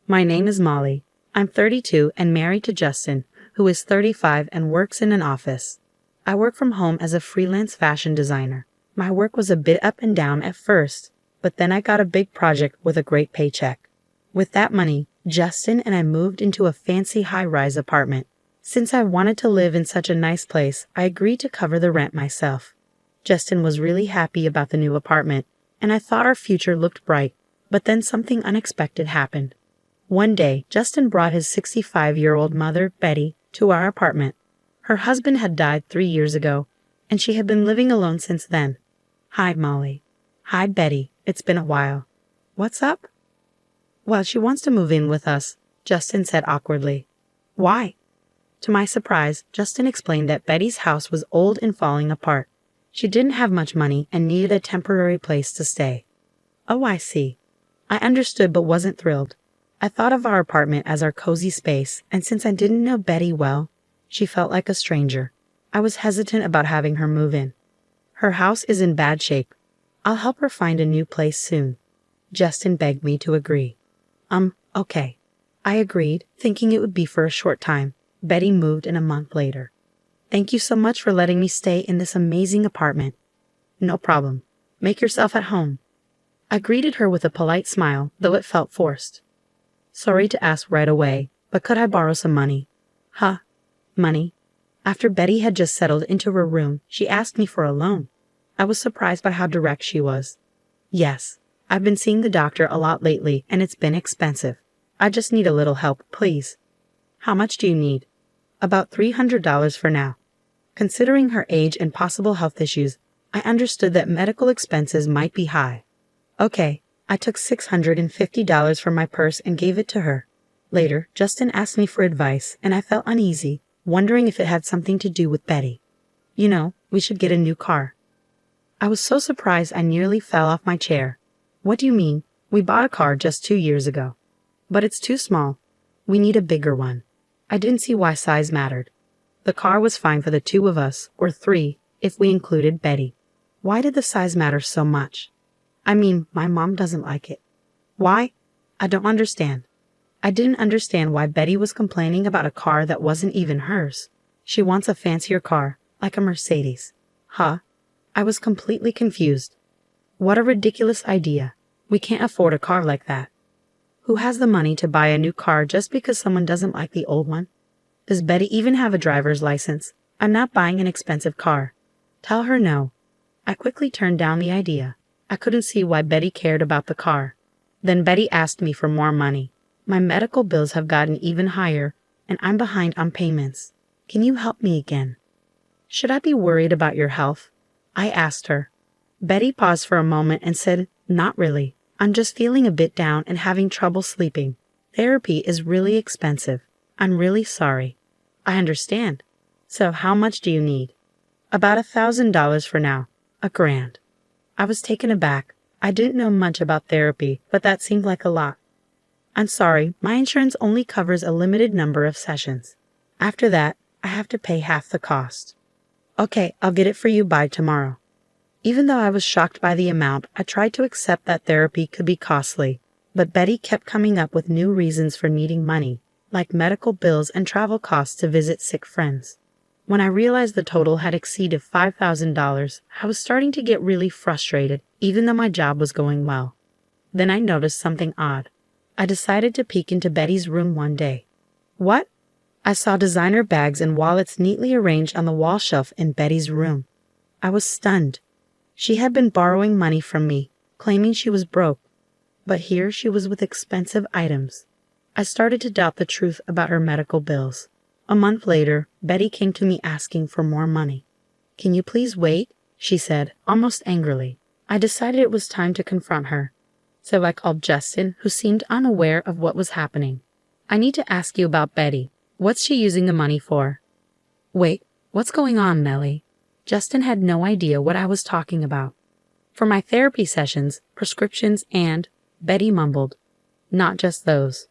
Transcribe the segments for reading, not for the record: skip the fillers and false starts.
My name is Molly. I'm 32 and married to Justin, who is 35 and works in an office. I work from home as a freelance fashion designer. My work was a bit up and down at first, but then I got a big project with a great paycheck. With that money, Justin and I moved into a fancy high-rise apartment. Since I wanted to live in such a nice place, I agreed to cover the rent myself. Justin was really happy about the new apartment, and I thought our future looked bright, but then something unexpected happened. One day, Justin brought his 65-year-old mother, Betty, to our apartment. Her husband had died 3 years ago, and she had been living alone since then. Hi, Molly. Hi, Betty. It's been a while. What's up? Well, she wants to move in with us, Justin said awkwardly. Why? To my surprise, Justin explained that Betty's house was old and falling apart. She didn't have much money and needed a temporary place to stay. Oh, I see. I understood but wasn't thrilled. I thought of our apartment as our cozy space, and since I didn't know Betty well, she felt like a stranger. I was hesitant about having her move in. Her house is in bad shape. I'll help her find a new place soon. Justin begged me to agree. Okay. I agreed, thinking it would be for a short time. Betty moved in a month later. Thank you so much for letting me stay in this amazing apartment. No problem. Make yourself at home. I greeted her with a polite smile, though it felt forced. Sorry to ask right away, but could I borrow some money? Huh? Money? After Betty had just settled into her room, she asked me for a loan. I was surprised by how direct she was. Yes, I've been seeing the doctor a lot lately, and it's been expensive. I just need a little help, please. How much do you need? About $300 for now. Considering her age and possible health issues, I understood that medical expenses might be high. Okay, I took $650 from my purse and gave it to her. Later, Justin asked me for advice, and I felt uneasy, wondering if it had something to do with Betty. You know, we should get a new car. I was so surprised I nearly fell off my chair. What do you mean? We bought a car just 2 years ago. But it's too small. We need a bigger one. I didn't see why size mattered. The car was fine for the 2 of us, or 3, if we included Betty. Why did the size matter so much? I mean, my mom doesn't like it. Why? I don't understand. I didn't understand why Betty was complaining about a car that wasn't even hers. She wants a fancier car, like a Mercedes. Huh? I was completely confused. What a ridiculous idea. We can't afford a car like that. Who has the money to buy a new car just because someone doesn't like the old one? Does Betty even have a driver's license? I'm not buying an expensive car. Tell her no. I quickly turned down the idea. I couldn't see why Betty cared about the car. Then Betty asked me for more money. My medical bills have gotten even higher, and I'm behind on payments. Can you help me again? Should I be worried about your health? I asked her. Betty paused for a moment and said, Not really. I'm just feeling a bit down and having trouble sleeping. Therapy is really expensive. I'm really sorry. I understand. So how much do you need? About $1,000 for now. $1,000. I was taken aback. I didn't know much about therapy, but that seemed like a lot. I'm sorry, my insurance only covers a limited number of sessions. After that, I have to pay half the cost. Okay, I'll get it for you by tomorrow. Even though I was shocked by the amount, I tried to accept that therapy could be costly, but Betty kept coming up with new reasons for needing money, like medical bills and travel costs to visit sick friends. When I realized the total had exceeded $5,000, I was starting to get really frustrated, even though my job was going well. Then I noticed something odd. I decided to peek into Betty's room one day. What? I saw designer bags and wallets neatly arranged on the wall shelf in Betty's room. I was stunned. She had been borrowing money from me, claiming she was broke. But here she was with expensive items. I started to doubt the truth about her medical bills. A month later, Betty came to me asking for more money. Can you please wait? She said, almost angrily. I decided it was time to confront her. So I called Justin, who seemed unaware of what was happening. I need to ask you about Betty. What's she using the money for? Wait, what's going on, Nellie? Justin had no idea what I was talking about. For my therapy sessions, prescriptions, and, Betty mumbled, not just those.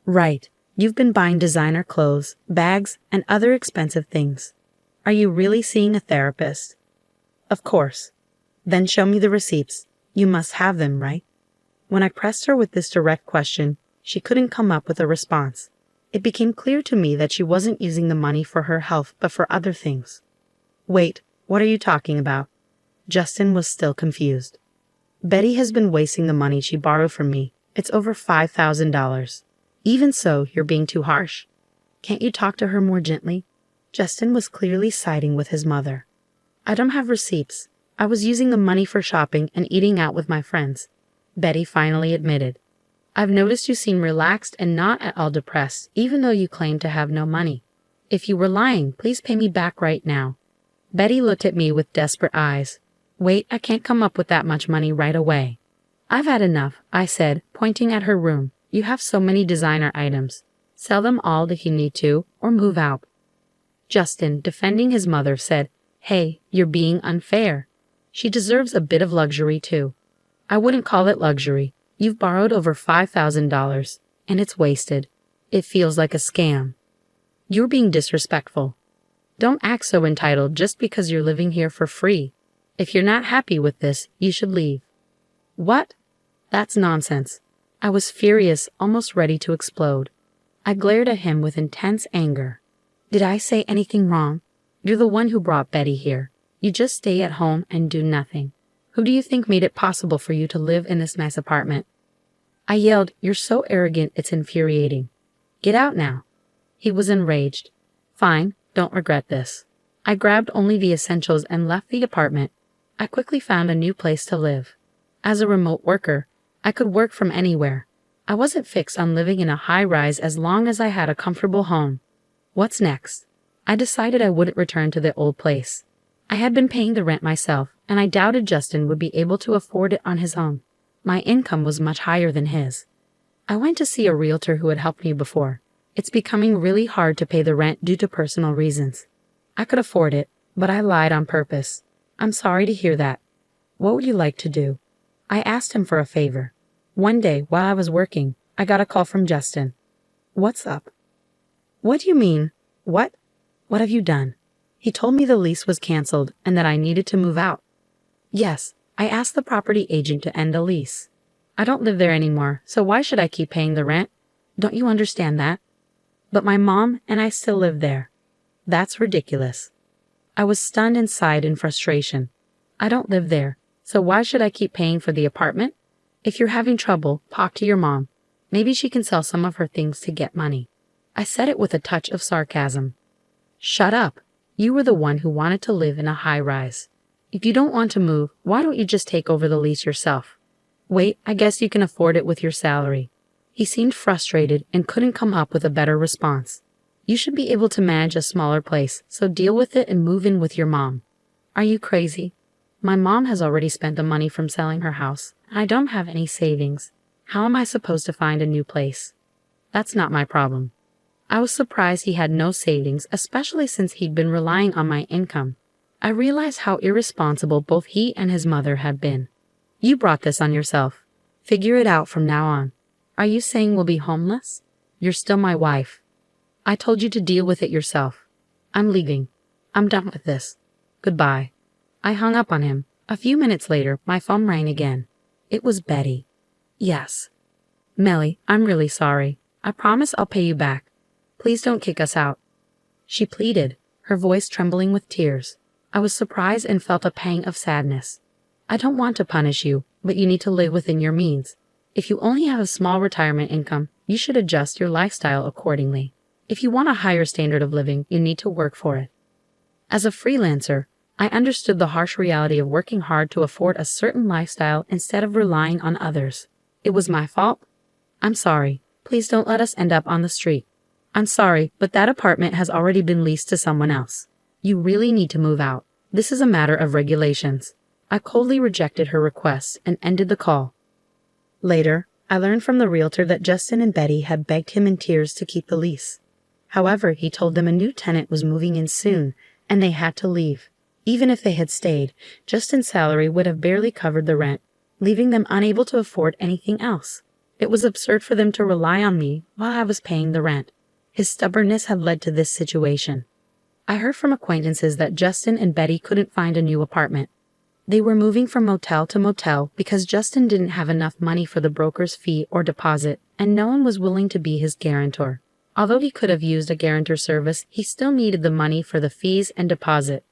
Right, you've been buying designer clothes, bags, and other expensive things. Are you really seeing a therapist? Of course. Then show me the receipts. You must have them, right? When I pressed her with this direct question, She couldn't come up with a response. It became clear to me that she wasn't using the money for her health but for other things. Wait, what are you talking about? Justin was still confused. Betty has been wasting the money she borrowed from me. It's over $5,000. Even so, you're being too harsh. Can't you talk to her more gently? Justin was clearly siding with his mother. I don't have receipts. I was using the money for shopping and eating out with my friends, Betty finally admitted. I've noticed you seem relaxed and not at all depressed, even though you claim to have no money. If you were lying, please pay me back right now. Betty looked at me with desperate eyes. Wait, I can't come up with that much money right away. I've had enough, I said, pointing at her room. You have so many designer items. Sell them all if you need to, or move out. Justin, defending his mother, said, Hey, you're being unfair. She deserves a bit of luxury too. I wouldn't call it luxury. You've borrowed over $5,000, and it's wasted. It feels like a scam. You're being disrespectful. Don't act so entitled just because you're living here for free. If you're not happy with this, you should leave. What? That's nonsense. I was furious, almost ready to explode. I glared at him with intense anger. Did I say anything wrong? You're the one who brought Betty here. You just stay at home and do nothing. Who do you think made it possible for you to live in this nice apartment? I yelled, You're so arrogant, it's infuriating. Get out now. He was enraged. Fine, don't regret this. I grabbed only the essentials and left the apartment. I quickly found a new place to live. As a remote worker, I could work from anywhere. I wasn't fixed on living in a high-rise as long as I had a comfortable home. What's next? I decided I wouldn't return to the old place. I had been paying the rent myself, and I doubted Justin would be able to afford it on his own. My income was much higher than his. I went to see a realtor who had helped me before. It's becoming really hard to pay the rent due to personal reasons. I could afford it, but I lied on purpose. I'm sorry to hear that. What would you like to do? I asked him for a favor. One day, while I was working, I got a call from Justin. What's up? What do you mean? What? What have you done? He told me the lease was canceled and that I needed to move out. Yes, I asked the property agent to end the lease. I don't live there anymore, so why should I keep paying the rent? Don't you understand that? But my mom and I still live there. That's ridiculous. I was stunned and sighed in frustration. I don't live there, so why should I keep paying for the apartment? If you're having trouble, talk to your mom. Maybe she can sell some of her things to get money. I said it with a touch of sarcasm. Shut up. You were the one who wanted to live in a high-rise. If you don't want to move, why don't you just take over the lease yourself? Wait, I guess you can afford it with your salary. He seemed frustrated and couldn't come up with a better response. You should be able to manage a smaller place, so deal with it and move in with your mom. Are you crazy? My mom has already spent the money from selling her house, and I don't have any savings. How am I supposed to find a new place? That's not my problem. I was surprised he had no savings, especially since he'd been relying on my income. I realized how irresponsible both he and his mother had been. You brought this on yourself. Figure it out from now on. Are you saying we'll be homeless? You're still my wife. I told you to deal with it yourself. I'm leaving. I'm done with this. Goodbye. I hung up on him. A few minutes later, my phone rang again. It was Betty. Yes. Melly, I'm really sorry. I promise I'll pay you back. Please don't kick us out. She pleaded, her voice trembling with tears. I was surprised and felt a pang of sadness. I don't want to punish you, but you need to live within your means. If you only have a small retirement income, you should adjust your lifestyle accordingly. If you want a higher standard of living, you need to work for it. As a freelancer, I understood the harsh reality of working hard to afford a certain lifestyle instead of relying on others. It was my fault. I'm sorry. Please don't let us end up on the street. I'm sorry, but that apartment has already been leased to someone else. You really need to move out. This is a matter of regulations. I coldly rejected her request and ended the call. Later, I learned from the realtor that Justin and Betty had begged him in tears to keep the lease. However, he told them a new tenant was moving in soon, and they had to leave. Even if they had stayed, Justin's salary would have barely covered the rent, leaving them unable to afford anything else. It was absurd for them to rely on me while I was paying the rent. His stubbornness had led to this situation. I heard from acquaintances that Justin and Betty couldn't find a new apartment. They were moving from motel to motel because Justin didn't have enough money for the broker's fee or deposit, and no one was willing to be his guarantor. Although he could have used a guarantor service, he still needed the money for the fees and deposit.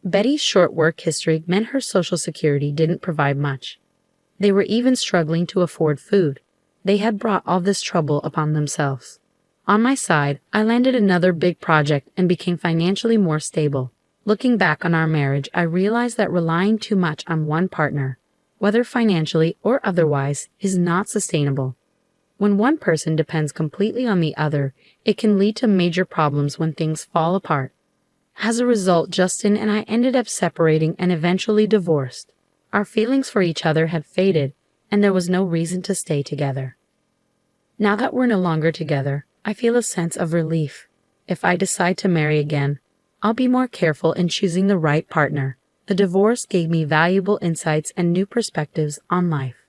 Betty's short work history meant her Social Security didn't provide much. They were even struggling to afford food. They had brought all this trouble upon themselves. On my side, I landed another big project and became financially more stable. Looking back on our marriage, I realized that relying too much on one partner, whether financially or otherwise, is not sustainable. When one person depends completely on the other, it can lead to major problems when things fall apart. As a result, Justin and I ended up separating and eventually divorced. Our feelings for each other had faded, and there was no reason to stay together. Now that we're no longer together, I feel a sense of relief. If I decide to marry again, I'll be more careful in choosing the right partner. The divorce gave me valuable insights and new perspectives on life.